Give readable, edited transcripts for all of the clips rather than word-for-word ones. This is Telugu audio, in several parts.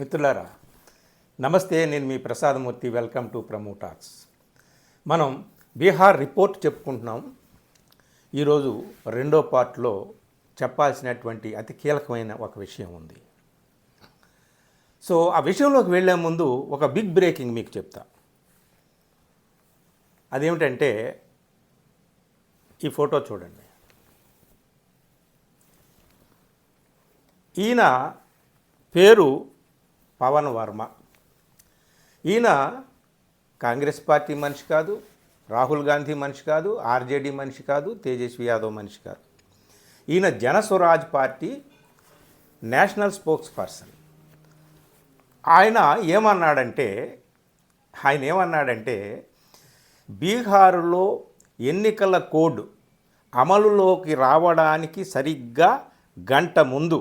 మిత్రులారా నమస్తే, నేను మీ Prasadamurthy. Welcome to Promo Talks. మనం బీహార్ రిపోర్ట్ చెప్పుకుంటున్నాం. ఈరోజు రెండో పార్ట్లో చెప్పాల్సినటువంటి అతి కీలకమైన ఒక విషయం ఉంది. సో ఆ విషయంలోకి వెళ్ళే ముందు ఒక బిగ్ బ్రేకింగ్ మీకు చెప్తా. అదేమిటంటే ఈ ఫోటో చూడండి. ఈయన పేరు పవన్ వర్మ. ఈయన కాంగ్రెస్ పార్టీ మనిషి కాదు, రాహుల్ గాంధీ మనిషి కాదు, ఆర్జేడీ మనిషి కాదు, తేజస్వి యాదవ్ మనిషి కాదు. ఈయన Janswaraj party national spokes person. ఆయన ఏమన్నాడంటే బీహారులో ఎన్నికల కోడ్ అమలులోకి రావడానికి సరిగ్గా గంట ముందు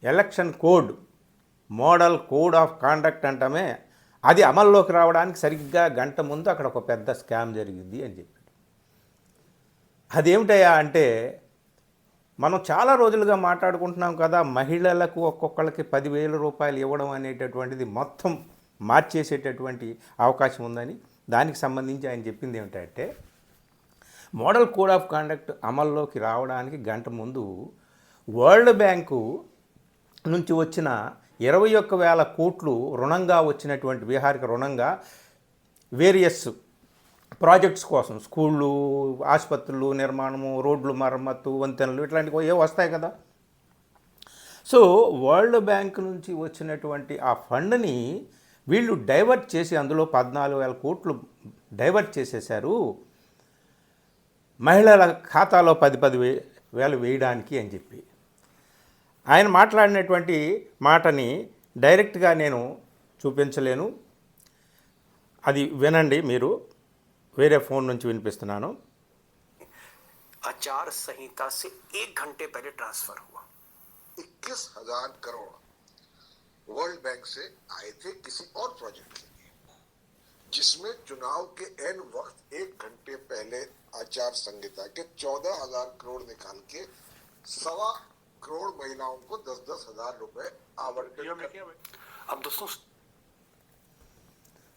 election code, model code of conduct అంటామే, అది అమల్లోకి రావడానికి సరిగ్గా గంట ముందు అక్కడ ఒక పెద్ద స్కామ్ జరిగింది అని చెప్పాడు. అదేమిటయ్యా అంటే, మనం చాలా రోజులుగా మాట్లాడుకుంటున్నాం కదా, మహిళలకు ఒక్కొక్కళ్ళకి 10,000 రూపాయలు ఇవ్వడం అనేటటువంటిది మొత్తం మార్చేసేటటువంటి అవకాశం ఉందని. దానికి సంబంధించి ఆయన చెప్పింది ఏమిటంటే, మోడల్ కోడ్ ఆఫ్ కాండక్ట్ అమల్లోకి రావడానికి గంట ముందు వరల్డ్ బ్యాంకు నుంచి వచ్చిన 21,000 కోట్లు రుణంగా వచ్చినటువంటి బీహార్కి రుణంగా వేరియస్ ప్రాజెక్ట్స్ కోసం, స్కూళ్ళు, ఆసుపత్రులు నిర్మాణము, రోడ్లు మరమ్మత్తు, వంతెనలు, ఇట్లాంటివి వస్తాయి కదా. సో వరల్డ్ బ్యాంక్ నుంచి వచ్చినటువంటి ఆ ఫండ్ని వీళ్ళు డైవర్ట్ చేసి అందులో 14,000 కోట్లు డైవర్ట్ చేసేశారు మహిళల ఖాతాలో 10,000 వేయడానికి అని చెప్పి. ఆయన మాట్లాడినటువంటి మాటని డైరెక్ట్గా నేను చూపించలేను, అది వినండి మీరు. వేరే ఫోన్ నుంచి వినిపిస్తున్నాను. आचार संहिता से 1 घंटे पहले ट्रांसफर हुआ 21,000 करोड़ वर्ल्ड बैंक से आए थे किसी और प्रोजेक्ट के लिए, जिसमें चुनाव के एन वक्त 1 घंटे पहले आचार संहिता के 14,000 करोड़ निकाल के 1.25 करोड़ महिलाओं को 10-10 हजार रुपए आवंटित। अब दोस्तों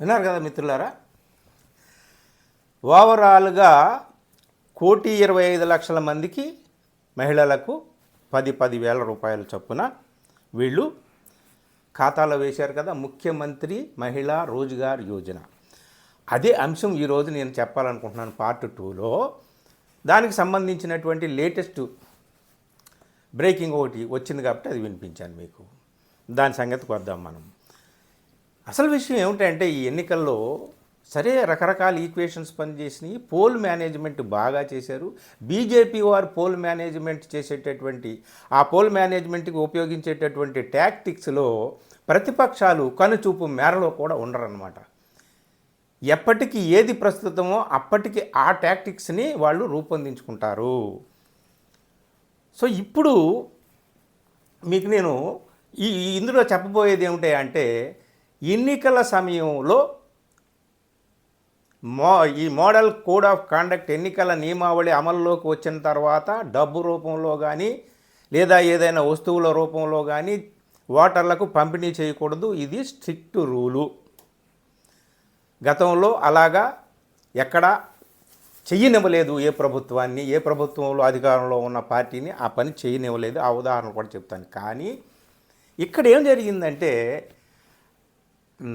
విన్నారు కదా మిత్రులారా, ఓవరాల్గా 1,25,00,000 మందికి మహిళలకు 10,000 రూపాయల చొప్పున వీళ్ళు ఖాతాలో వేశారు కదా, ముఖ్యమంత్రి మహిళా రోజ్గార్ యోజన. అదే అంశం ఈరోజు నేను చెప్పాలనుకుంటున్నాను పార్ట్ 2లో. దానికి సంబంధించినటువంటి లేటెస్ట్ బ్రేకింగ్ ఒకటి వచ్చింది కాబట్టి అది వినిపించాను మీకు. దాని సంగతికి వద్దాం మనం. అసలు విషయం ఏమిటంటే, ఈ ఎన్నికల్లో సరే రకరకాల ఈక్వేషన్స్ పనిచేసినాయి, పోల్ మేనేజ్మెంట్ బాగా చేశారు. బీజేపీ వారు పోల్ మేనేజ్మెంట్ చేసేటటువంటి, ఆ పోల్ మేనేజ్మెంట్కి ఉపయోగించేటటువంటి టాక్టిక్స్లో ప్రతిపక్షాలు కనుచూపు మేరలో కూడా ఉండరన్నమాట. ఎప్పటికీ ఏది ప్రస్తుతమో అప్పటికి ఆ టాక్టిక్స్ని వాళ్ళు రూపొందించుకుంటారు. సో ఇప్పుడు మీకు నేను ఇందులో చెప్పబోయేది ఏమిటి అంటే, ఎన్నికల సమయంలో ఈ మోడల్ కోడ్ ఆఫ్ కాండక్ట్ ఎన్నికల నియమావళి అమల్లోకి వచ్చిన తర్వాత డబ్బు రూపంలో కానీ లేదా ఏదైనా వస్తువుల రూపంలో కానీ ఓటర్లకు పంపిణీ చేయకూడదు. ఇది స్ట్రిక్ట్ రూలు. గతంలో అలాగా ఎక్కడా చెయ్యనివ్వలేదు ఏ ప్రభుత్వాన్ని, ఏ ప్రభుత్వంలో అధికారంలో ఉన్న పార్టీని ఆ పని చేయనివ్వలేదు. ఆ ఉదాహరణ కూడా చెప్తాను. కానీ ఇక్కడ ఏం జరిగిందంటే,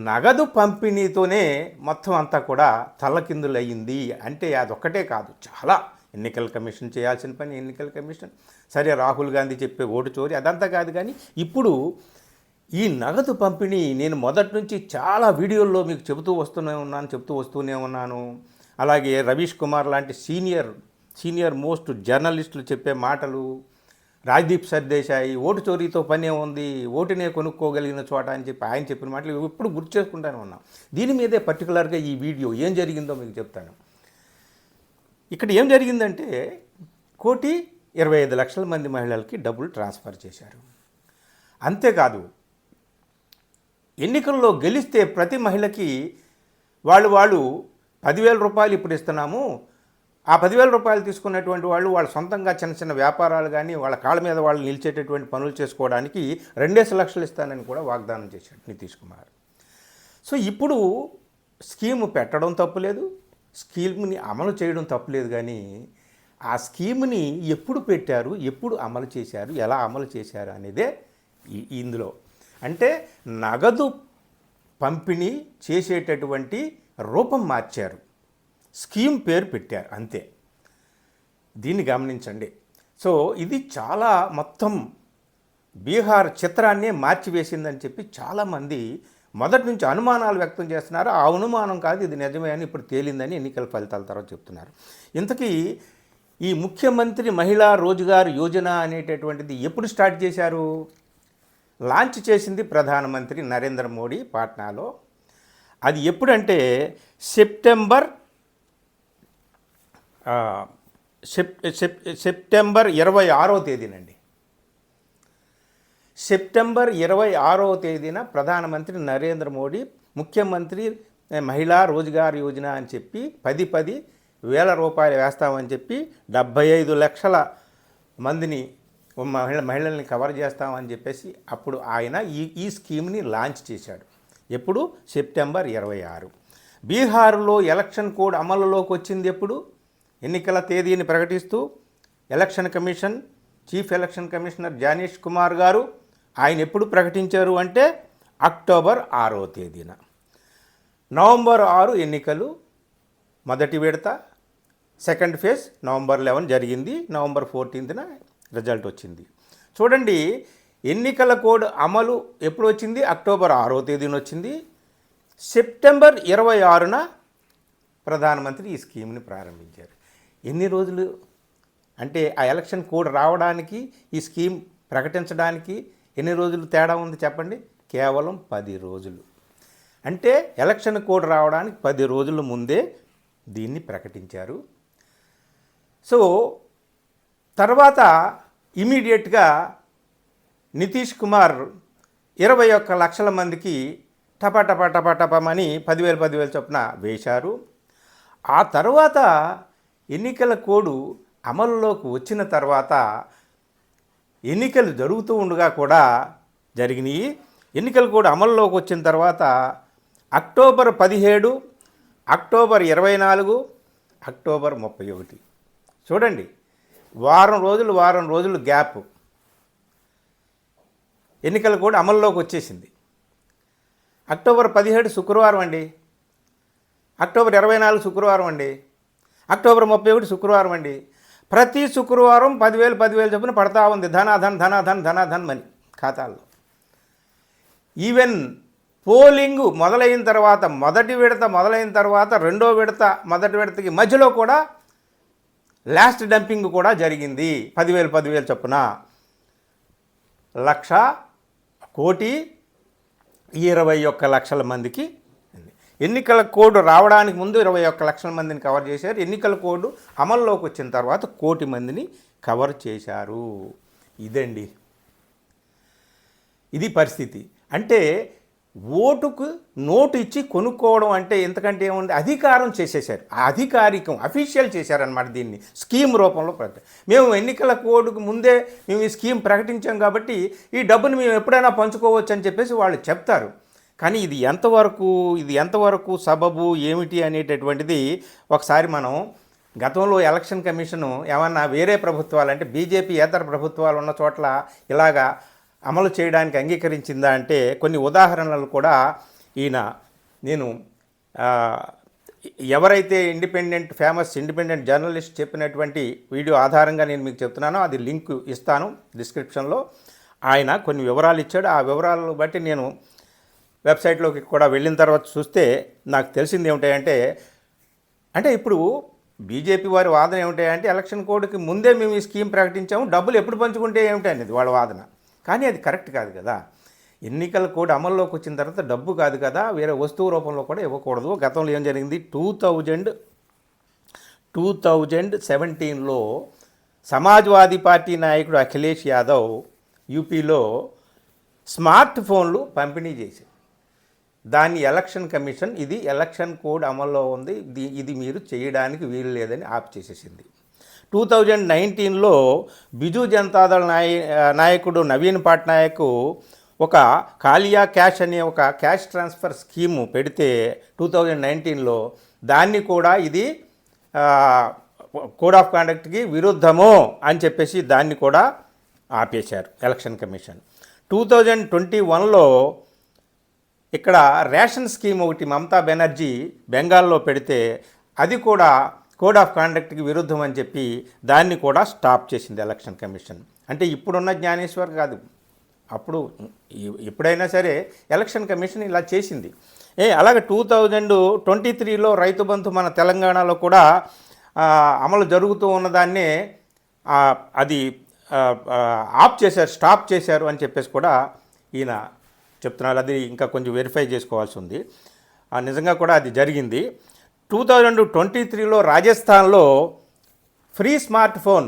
నగదు పంపిణీతోనే మొత్తం అంతా కూడా తల్లకిందులు అయ్యింది. అంటే అదొక్కటే కాదు, చాలా ఎన్నికల కమిషన్ చేయాల్సిన పని ఎన్నికల కమిషన్, సరే రాహుల్ గాంధీ చెప్పే ఓటు చోరీ అదంతా కాదు. కానీ ఇప్పుడు ఈ నగదు పంపిణీ నేను మొదటి నుంచి చాలా వీడియోల్లో మీకు చెప్తూ వస్తూనే ఉన్నాను. అలాగే రవీష్ కుమార్ లాంటి సీనియర్ మోస్ట్ జర్నలిస్టులు చెప్పే మాటలు, రాజ్దీప్ సర్దేశాయి ఓటు చోరీతో పనే ఉంది, ఓటునే కొనుక్కోగలిగిన చోట అని చెప్పి ఆయన చెప్పిన మాటలు ఇప్పుడు గుర్తు చేసుకుంటానే ఉన్నాం. దీని మీదే పర్టికులర్గా ఈ వీడియో ఏం జరిగిందో మీకు చెప్తాను. ఇక్కడ ఏం జరిగిందంటే, 1,25,00,000 మంది మహిళలకి డబ్బులు ట్రాన్స్ఫర్ చేశారు. అంతేకాదు, ఎన్నికల్లో గెలిస్తే ప్రతి మహిళకి వాళ్ళు 10,000 రూపాయలు ఇప్పుడు ఇస్తున్నాము, ఆ 10,000 రూపాయలు తీసుకున్నటువంటి వాళ్ళు వాళ్ళ సొంతంగా చిన్న చిన్న వ్యాపారాలు కానీ వాళ్ళ కాళ్ళ మీద వాళ్ళు నిలిచేటటువంటి పనులు చేసుకోవడానికి 2 లక్షలు ఇస్తానని కూడా వాగ్దానం చేశాడు నితీష్ కుమార్. సో ఇప్పుడు స్కీము పెట్టడం తప్పులేదు, స్కీమ్ని అమలు చేయడం తప్పులేదు, కానీ ఆ స్కీమ్ని ఎప్పుడు పెట్టారు, ఎప్పుడు అమలు చేశారు, ఎలా అమలు చేశారు అనేదే ఇందులో. అంటే నగదు పంపిణీ చేసేటటువంటి రూపం మార్చారు, స్కీమ్ పేరు పెట్టారు అంతే. దీన్ని గమనించండి. సో ఇది చాలా మొత్తం బీహార్ చిత్రాన్నే మార్చివేసిందని చెప్పి చాలామంది మొదటి నుంచి అనుమానాలు వ్యక్తం చేస్తున్నారు. ఆ అనుమానం కాదు, ఇది నిజమే అని ఇప్పుడు తేలిందని ఎన్నికల ఫలితాల తర్వాత చెప్తున్నారు. ఇంతకీ ఈ ముఖ్యమంత్రి మహిళా రోజ్గార్ యోజన అనేటటువంటిది ఎప్పుడు స్టార్ట్ చేశారు? లాంచ్ చేసింది ప్రధానమంత్రి నరేంద్ర మోడీ పాట్నాలో. అది ఎప్పుడంటే సెప్టెంబర్ 26వ తేదీనండి. సెప్టెంబర్ 26వ తేదీన ప్రధానమంత్రి నరేంద్ర మోడీ ముఖ్యమంత్రి మహిళా రోజ్గార్ యోజన అని చెప్పి 10,000 రూపాయలు వేస్తామని చెప్పి 75 లక్షల మందిని మహిళల్ని కవర్ చేస్తామని చెప్పేసి అప్పుడు ఆయన ఈ స్కీమ్ని లాంచ్ చేశాడు. ఎప్పుడు? సెప్టెంబర్ 26. బీహార్లో ఎలక్షన్ కోడ్ అమలులోకి వచ్చింది ఎప్పుడు? ఎన్నికల తేదీని ప్రకటిస్తూ election commission chief election commissioner Gyanesh Kumar గారు ఆయన ఎప్పుడు ప్రకటించారు అంటే అక్టోబర్ 6వ తేదీన. నవంబర్ 6 ఎన్నికలు మొదటి విడత, సెకండ్ ఫేజ్ నవంబర్ 11 జరిగింది. నవంబర్ 14న రిజల్ట్ వచ్చింది. చూడండి, ఎన్నికల కోడ్ అమలు ఎప్పుడు వచ్చింది? అక్టోబర్ 6వ తేదీన వచ్చింది. సెప్టెంబర్ 26న ప్రధానమంత్రి ఈ స్కీమ్ని ప్రారంభించారు. ఎన్ని రోజులు అంటే ఆ ఎలక్షన్ కోడ్ రావడానికి ఈ స్కీమ్ ప్రకటించడానికి ఎన్ని రోజులు తేడా ఉంది చెప్పండి? కేవలం 10 రోజులు. అంటే ఎలక్షన్ కోడ్ రావడానికి 10 రోజుల ముందే దీన్ని ప్రకటించారు. సో తర్వాత ఇమీడియట్గా నితీష్ కుమార్ 21 లక్షల మందికి టపటపమని 10,000 చొప్పున వేశారు. ఆ తర్వాత ఎన్నికల కోడ్ అమలులోకి వచ్చిన తర్వాత ఎన్నికలు జరుగుతూ ఉండగా కూడా జరిగినాయి. ఎన్నికల కోడ్ అమలులోకి వచ్చిన తర్వాత అక్టోబర్ 17, అక్టోబర్ 24, అక్టోబర్ 31. చూడండి, వారం రోజులు గ్యాప్. ఎన్నికల కోడ్ అమల్లోకి వచ్చేసింది. అక్టోబర్ 17 శుక్రవారం అండి, అక్టోబర్ 24 శుక్రవారం అండి, అక్టోబర్ 31 శుక్రవారం అండి. ప్రతి శుక్రవారం 10,000 చొప్పున పడతా ఉంది ధనాధన్ మని ఖాతాల్లో. ఈవెన్ పోలింగ్ మొదలైన తర్వాత, మొదటి విడత మొదలైన తర్వాత రెండో విడత మొదటి విడతకి మధ్యలో కూడా లాస్ట్ డంపింగ్ కూడా జరిగింది. 10,000 చొప్పున 1,21 లక్షల మందికి. ఎన్నికల కోడ్ రావడానికి ముందు 21 లక్షల మందిని కవర్ చేశారు. ఎన్నికల కోడ్ అమల్లోకి వచ్చిన తర్వాత 1 కోటి మందిని కవర్ చేశారు. ఇదండి, ఇది పరిస్థితి. అంటే ఓటుకు నోటు ఇచ్చి కొనుక్కోవడం అంటే ఎంతకంటే ఏముంది? అధికారం చేసేశారు, అధికారికం అఫీషియల్ చేశారనమాట. దీన్ని స్కీమ్ రూపంలో మేము ఎన్నికల కోడ్కు ముందే మేము ఈ స్కీమ్ ప్రకటించాం కాబట్టి ఈ డబ్బును మేము ఎప్పుడైనా పంచుకోవచ్చు అని చెప్పేసి వాళ్ళు చెప్తారు. కానీ ఇది ఎంతవరకు సబబు ఏమిటి అనేటటువంటిది ఒకసారి మనం గతంలో ఎలక్షన్ కమిషను ఏమన్నా వేరే ప్రభుత్వాలు అంటే బీజేపీ ఏతర ప్రభుత్వాలు ఉన్న చోట్ల ఇలాగా అమలు చేయడానికి అంగీకరించిందా అంటే కొన్ని ఉదాహరణలు కూడా నేను ఎవరైతే ఫేమస్ ఇండిపెండెంట్ జర్నలిస్ట్ చెప్పినటువంటి వీడియో ఆధారంగా నేను మీకు చెప్తున్నానో అది లింక్ ఇస్తాను డిస్క్రిప్షన్లో. ఆయన కొన్ని వివరాలు ఇచ్చాడు. ఆ వివరాలను బట్టి నేను వెబ్సైట్లోకి కూడా వెళ్ళిన తర్వాత చూస్తే నాకు తెలిసింది ఏమిటంటే ఇప్పుడు బీజేపీ వారి వాదన ఏమిటంటే ఎలక్షన్ కోడ్కి ముందే మేము ఈ స్కీమ్ ప్రకటించాము, డబ్బులు ఎప్పుడు పంచుకుంటే ఏమిటనేది వాళ్ళ వాదన. కానీ అది కరెక్ట్ కాదు కదా. ఎన్నికల కోడ్ అమల్లోకి వచ్చిన తర్వాత డబ్బు కాదు కదా, వేరే వస్తువు రూపంలో కూడా ఇవ్వకూడదు. గతంలో ఏం జరిగింది? 2017లో సమాజ్వాదీ పార్టీ నాయకుడు అఖిలేష్ యాదవ్ యూపీలో స్మార్ట్ ఫోన్లు పంపిణీ చేశారు. దాన్ని ఎలక్షన్ కమిషన్ ఇది ఎలక్షన్ కోడ్ అమల్లో ఉంది, ఇది మీరు చేయడానికి వీలు లేదని ఆప్ చేసేసింది. 2019లో బిజు జనతాదళ నాయకుడు నవీన్ పట్నాయక్ ఒక కాలియా క్యాష్ అనే ఒక క్యాష్ ట్రాన్స్ఫర్ స్కీము పెడితే 2019లో దాన్ని కూడా ఇది కోడ్ ఆఫ్ కాండక్ట్కి విరుద్ధము అని చెప్పేసి దాన్ని కూడా ఆపేశారు ఎలక్షన్ కమిషన్. 2021లో ఇక్కడ రేషన్ స్కీమ్ ఒకటి మమతా బెనర్జీ బెంగాల్లో పెడితే అది కూడా కోడ్ ఆఫ్ కాండక్ట్కి విరుద్ధం అని చెప్పి దాన్ని కూడా స్టాప్ చేసింది ఎలక్షన్ కమిషన్. అంటే ఇప్పుడున్న జ్ఞానేశ్వర్ కాదు, అప్పుడు ఎప్పుడైనా సరే ఎలక్షన్ కమిషన్ ఇలా చేసింది. అలాగే 2023లో రైతు బంధు మన తెలంగాణలో కూడా అమలు జరుగుతూ ఉన్నదాన్నే అది ఆఫ్ చేశారు, స్టాప్ చేశారు అని చెప్పేసి కూడా ఈయన చెప్తున్నారు. అది ఇంకా కొంచెం వెరిఫై చేసుకోవాల్సి ఉంది. నిజంగా కూడా అది జరిగింది. 2023లో రాజస్థాన్లో ఫ్రీ స్మార్ట్ ఫోన్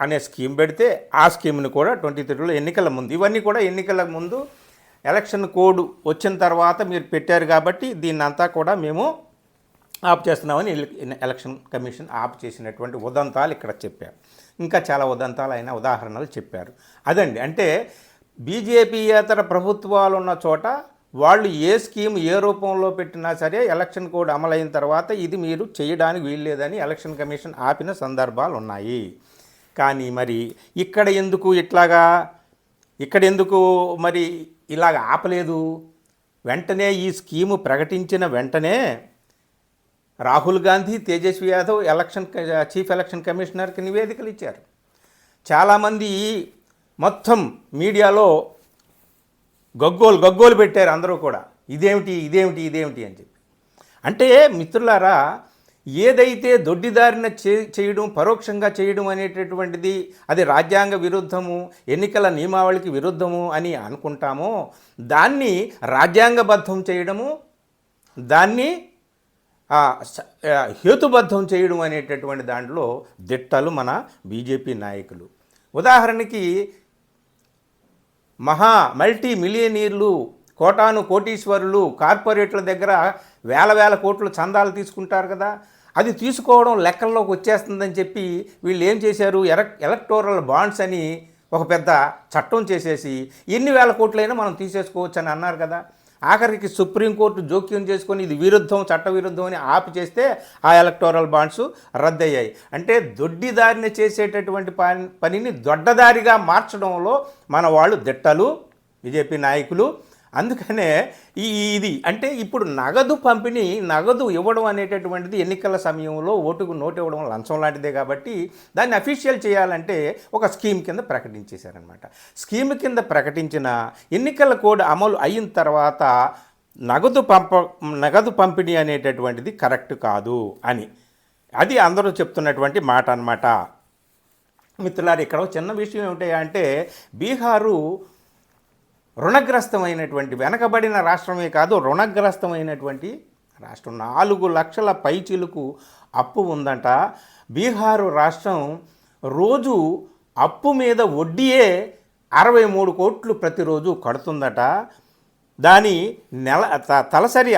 అనే స్కీమ్ పెడితే ఆ స్కీమ్ని కూడా 23లో ఎన్నికల ముందు, ఇవన్నీ కూడా ఎన్నికల ముందు ఎలక్షన్ కోడ్ వచ్చిన తర్వాత మీరు పెట్టారు కాబట్టి దీన్నంతా కూడా మేము ఆప్ చేస్తున్నామని ఎలక్షన్ కమిషన్ ఆప్ చేసినటువంటి ఉదంతాలు ఇక్కడ చెప్పారు. ఇంకా చాలా ఉదంతాలు అయిన ఉదాహరణలు చెప్పారు. అదండి, అంటే బీజేపీయేతర ప్రభుత్వాలు ఉన్న చోట వాళ్ళు ఏ స్కీమ్ ఏ రూపంలో పెట్టినా సరే ఎలక్షన్ కోడ్ అమలైన తర్వాత ఇది మీరు చేయడానికి వీల్లేదని ఎలక్షన్ కమిషన్ ఆపిన సందర్భాలు ఉన్నాయి. కానీ మరి ఇక్కడ ఎందుకు మరి ఇలాగ ఆపలేదు? వెంటనే ఈ స్కీము ప్రకటించిన వెంటనే రాహుల్ గాంధీ, తేజస్వి యాదవ్ చీఫ్ ఎలక్షన్ కమిషనర్కి నివేదికలు ఇచ్చారు. చాలామంది మొత్తం మీడియాలో గగ్గోలు పెట్టారు అందరూ కూడా, ఇదేమిటి అని చెప్పి. అంటే మిత్రులారా, ఏదైతే దొడ్డిదారిన చేయడం, పరోక్షంగా చేయడం అనేటటువంటిది అది రాజ్యాంగ విరుద్ధము, ఎన్నికల నియమావళికి విరుద్ధము అని అనుకుంటామో దాన్ని రాజ్యాంగబద్ధం చేయడము, దాన్ని హేతుబద్ధం చేయడం అనేటటువంటి దాంట్లో దిట్టలు మన బీజేపీ నాయకులు. ఉదాహరణకి మల్టీ మిలియనీర్లు, కోటీశ్వరులు, కార్పొరేట్ల దగ్గర వేల కోట్లు చందాలు తీసుకుంటారు కదా, అది తీసుకోవడం లెక్కల్లోకి వచ్చేస్తుందని చెప్పి వీళ్ళు ఏం చేశారు, ఎలక్టోరల్ బాండ్స్ అని ఒక పెద్ద చట్టం చేసేసి ఎన్ని వేల కోట్లైనా మనం తీసేసుకోవచ్చు అని అన్నారు కదా. ఆఖరికి సుప్రీంకోర్టు జోక్యం చేసుకొని ఇది విరుద్ధం, చట్టవిరుద్ధం అని ఆపి చేస్తే ఆ ఎలక్టోరల్ బాండ్స్ రద్దయ్యాయి. అంటే దొడ్డిదారిని చేసేటటువంటి పనిని దొడ్డదారిగా మార్చడంలో మన వాళ్ళు దిట్టలు, బీజేపీ నాయకులు. అందుకనే ఇది అంటే ఇప్పుడు నగదు ఇవ్వడం అనేటటువంటిది ఎన్నికల సమయంలో ఓటుకు నోటు ఇవ్వడం లంచం లాంటిదే కాబట్టి దాన్ని అఫీషియల్ చేయాలంటే ఒక స్కీమ్ కింద ప్రకటించేశారనమాట. స్కీమ్ కింద ప్రకటించిన ఎన్నికల కోడ్ అమలు అయిన తర్వాత నగదు పంపిణీ అనేటటువంటిది కరెక్ట్ కాదు అని అది అందరూ చెప్తున్నటువంటి మాట అన్నమాట. మిత్రులారు, ఇక్కడ చిన్న విషయం ఏమిటి అంటే బీహారు రుణగ్రస్తమైనటువంటి, వెనకబడిన రాష్ట్రమే కాదు రుణగ్రస్తమైనటువంటి రాష్ట్రం. 4 లక్షల పైచిలుకు అప్పు ఉందంట. బీహారు రాష్ట్రం రోజు అప్పు మీద వడ్డీయే 63 కోట్లు ప్రతిరోజు కడుతుందట. దాని తలసరి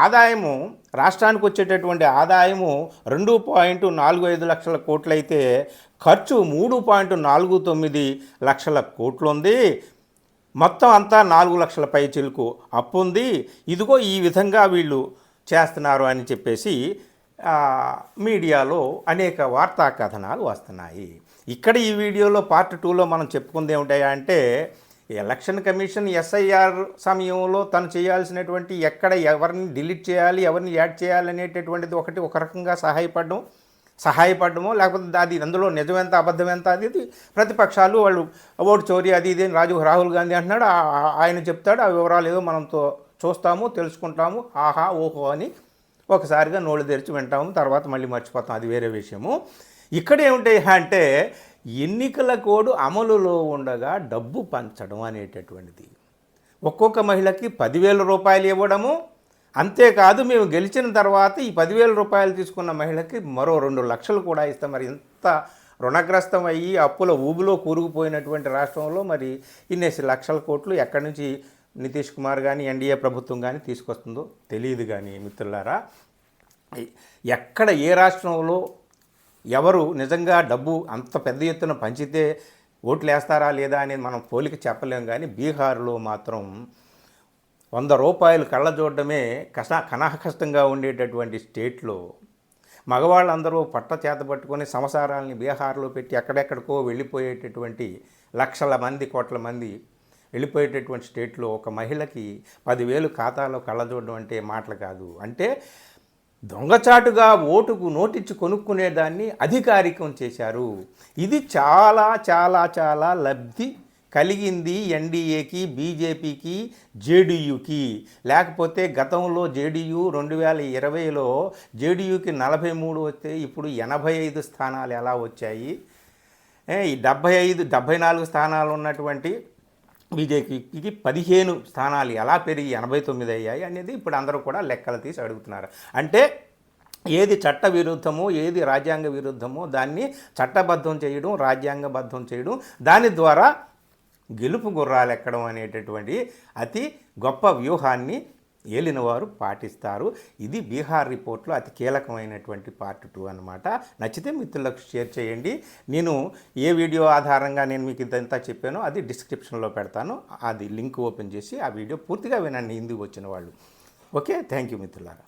ఆదాయము, రాష్ట్రానికి వచ్చేటటువంటి ఆదాయము 2.45 లక్షల కోట్లయితే ఖర్చు 3.49 లక్షల కోట్లు ఉంది. మొత్తం అంతా 4 లక్షల పై చిలుకు అప్పు ఉంది. ఇదిగో ఈ విధంగా వీళ్ళు చేస్తున్నారు అని చెప్పేసి మీడియాలో అనేక వార్తా కథనాలు వస్తున్నాయి. ఇక్కడ ఈ వీడియోలో పార్ట్ 2లో మనం చెప్పుకుంది ఏమిటా అంటే ఎలక్షన్ కమిషన్ ఎస్ఐఆర్ సమయంలో తను చేయాల్సినటువంటి ఎక్కడ ఎవరిని డిలీట్ చేయాలి, ఎవరిని యాడ్ చేయాలి అనేటటువంటిది ఒక రకంగా సహాయపడమో లేకపోతే అది అందులో నిజమెంత అబద్ధం ఎంత అది ప్రతిపక్షాలు వాళ్ళు ఓటు చోరీ అది ఇది రాహుల్ గాంధీ అంటున్నాడు, ఆయన చెప్తాడు, ఆ వివరాలు ఏదో మనం చూస్తాము, తెలుసుకుంటాము, ఆహా ఓహో అని ఒకసారిగా నోళ్ళు తెరిచి వింటాము, తర్వాత మళ్ళీ మర్చిపోతాం, అది వేరే విషయము. ఇక్కడ ఏమిటి అంటే ఎన్నికల కోడ్ అమలులో ఉండగా డబ్బు పంచడం అనేటటువంటిది, ఒక్కొక్క మహిళకి 10,000 రూపాయలు ఇవ్వడము. అంతేకాదు మేము గెలిచిన తర్వాత ఈ 10,000 రూపాయలు తీసుకున్న మహిళకి మరో 2 లక్షలు కూడా ఇస్తాం. మరి ఇంత రుణగ్రస్తం అయ్యి అప్పుల ఊబిలో కూరుకుపోయినటువంటి రాష్ట్రంలో మరి ఇన్నేసి లక్షల కోట్లు ఎక్కడి నుంచి నితీష్ కుమార్ కానీ ఎన్డీఏ ప్రభుత్వం కానీ తీసుకొస్తుందో తెలియదు కానీ మిత్రులారా, ఎక్కడ ఏ రాష్ట్రంలో ఎవరు నిజంగా డబ్బు అంత పెద్ద ఎత్తున పంచితే ఓట్లు వేస్తారా లేదా అనేది మనం పోలిక చెప్పలేం. కానీ బీహార్లో మాత్రం 100 రూపాయలు కళ్ళ చూడడమే కష్టంగా ఉండేటటువంటి స్టేట్లో మగవాళ్ళందరూ పట్ట చేత పట్టుకొని సంసారాలని బీహార్లో పెట్టి ఎక్కడెక్కడికో వెళ్ళిపోయేటటువంటి లక్షల మంది కోట్ల మంది వెళ్ళిపోయేటటువంటి స్టేట్లో ఒక మహిళకి 10,000 ఖాతాలో కళ్ళ చూడడం అంటే మాటలు కాదు. అంటే దొంగచాటుగా ఓటుకు నోటిచ్చి కొనుక్కునేదాన్ని అధికారికం చేశారు. ఇది చాలా చాలా చాలా లబ్ధి కలిగింది ఎన్డీఏకి, బీజేపీకి, జేడీయూకి. లేకపోతే గతంలో జేడీయూ 2020లో జేడీయూకి 43 వస్తే ఇప్పుడు 85 స్థానాలు ఎలా వచ్చాయి? ఈ 74 స్థానాలు ఉన్నటువంటి బీజేపీకి 15 స్థానాలు ఎలా పెరిగి 89 అయ్యాయి అనేది ఇప్పుడు అందరూ కూడా లెక్కలు తీసి అడుగుతున్నారు. అంటే ఏది చట్ట విరుద్ధమో, ఏది రాజ్యాంగ విరుద్ధమో దాన్ని చట్టబద్ధం చేయడం, రాజ్యాంగబద్ధం చేయడం, దాని ద్వారా గెలుపు గుర్రాలు ఎక్కడం అనేటటువంటి అతి గొప్ప వ్యూహాన్ని ఏలినవారు పాటిస్తారు. ఇది బీహార్ రిపోర్ట్లో అతి కీలకమైనటువంటి పార్ట్ 2 అన్నమాట. నచ్చితే మిత్రులకు షేర్ చేయండి. నేను ఏ వీడియో ఆధారంగా నేను మీకు ఇదంతా చెప్పానో అది డిస్క్రిప్షన్లో పెడతాను. అది లింక్ ఓపెన్ చేసి ఆ వీడియో పూర్తిగా వినండి, హిందీ వచ్చిన వాళ్ళు. ఓకే, థ్యాంక్ యూ మిత్రులారా.